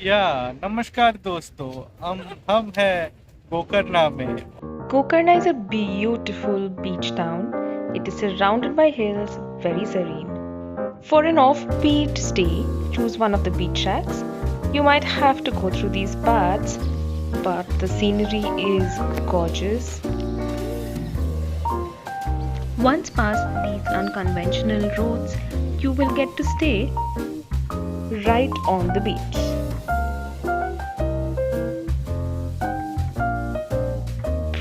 या नमस्कार दोस्तों। हम हैं गोकर्णा में। Gokarna is a beautiful beach town. It is surrounded by hills, very serene. For an offbeat stay, choose one of the beach shacks. You might have to go through these paths, but the scenery is gorgeous. Once past these unconventional roads, you will get to stay right on the beach.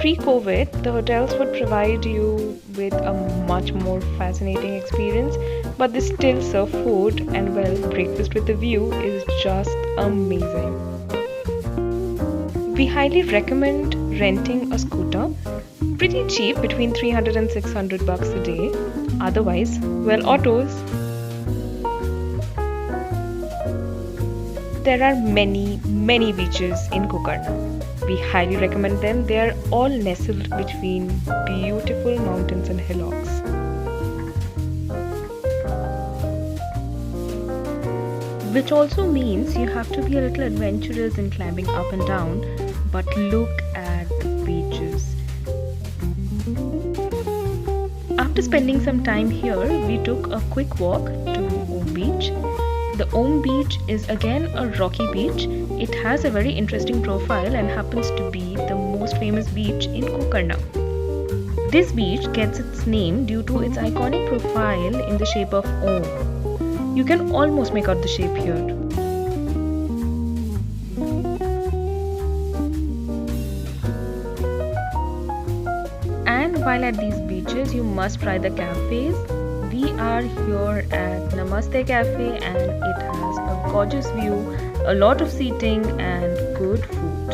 Pre-COVID, the hotels would provide you with a much more fascinating experience, but they still serve food, and well, breakfast with a view is just amazing. We highly recommend renting a scooter, pretty cheap, between 300 and 600 bucks a day. Otherwise, well, autos. There are many beaches in Gokarna. We highly recommend them. They are all nestled between beautiful mountains and hillocks. Which also means you have to be a little adventurous in climbing up and down, but look at the beaches. After spending some time here, we took a quick walk to Om Beach. The Om Beach is again a rocky beach. It has a very interesting profile and happens to be the most famous beach in Gokarna. This beach gets its name due to its iconic profile in the shape of Om. You can almost make out the shape here. And while at these beaches, you must try the cafes. We are here at Namaste Cafe and it has a gorgeous view, a lot of seating and good food.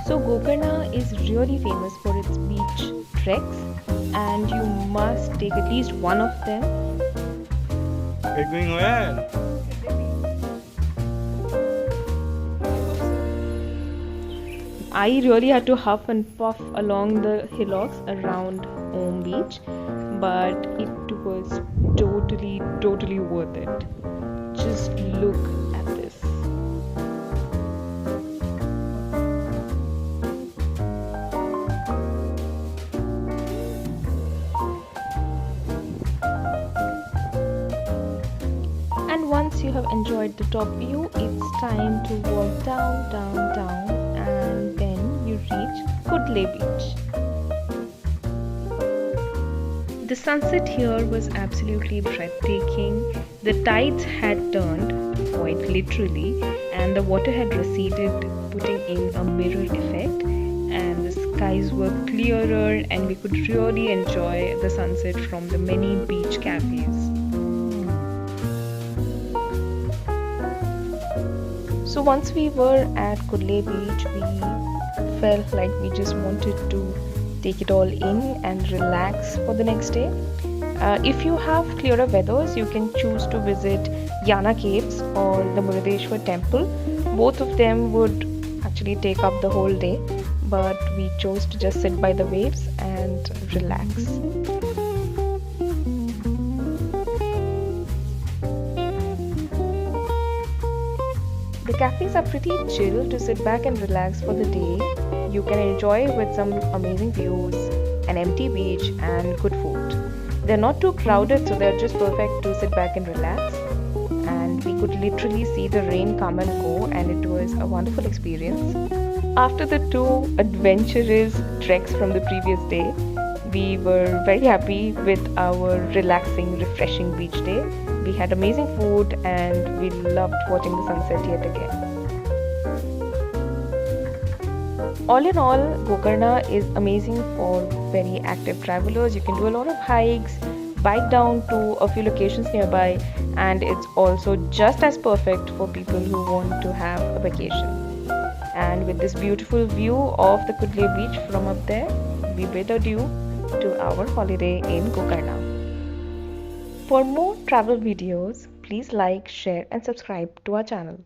So Gokarna is really famous for its beach treks and you must take at least one of them. We're going well. I really had to huff and puff along the hillocks around Om Beach, but it was totally worth it. Just look at this. And once you have enjoyed the top view, it's time to walk down, and then you reach Kudle Beach. The sunset here was absolutely breathtaking. The tides had turned, quite literally, and the water had receded, putting in a mirror effect. And the skies were clearer, and we could really enjoy the sunset from the many beach cafes. So once we were at Kudle Beach, we felt like we just wanted to take it all in and relax for the next day. If you have clearer weathers, you can choose to visit Yana Caves or the Muruddeshwar Temple. Both of them would actually take up the whole day, but we chose to just sit by the waves and relax. The cafes are pretty chill to sit back and relax for the day. You can enjoy with some amazing views, an empty beach, and good food. They're not too crowded, so they're just perfect to sit back and relax. And we could literally see the rain come and go, and it was a wonderful experience. After the two adventurous treks from the previous day, we were very happy with our relaxing, refreshing beach day. We had amazing food and we loved watching the sunset yet again. All in all, Gokarna is amazing for very active travelers. You can do a lot of hikes, bike down to a few locations nearby, and it's also just as perfect for people who want to have a vacation. And with this beautiful view of the Kudle beach from up there, we bid adieu to our holiday in Gokarna. For more travel videos, please like, share and subscribe to our channel.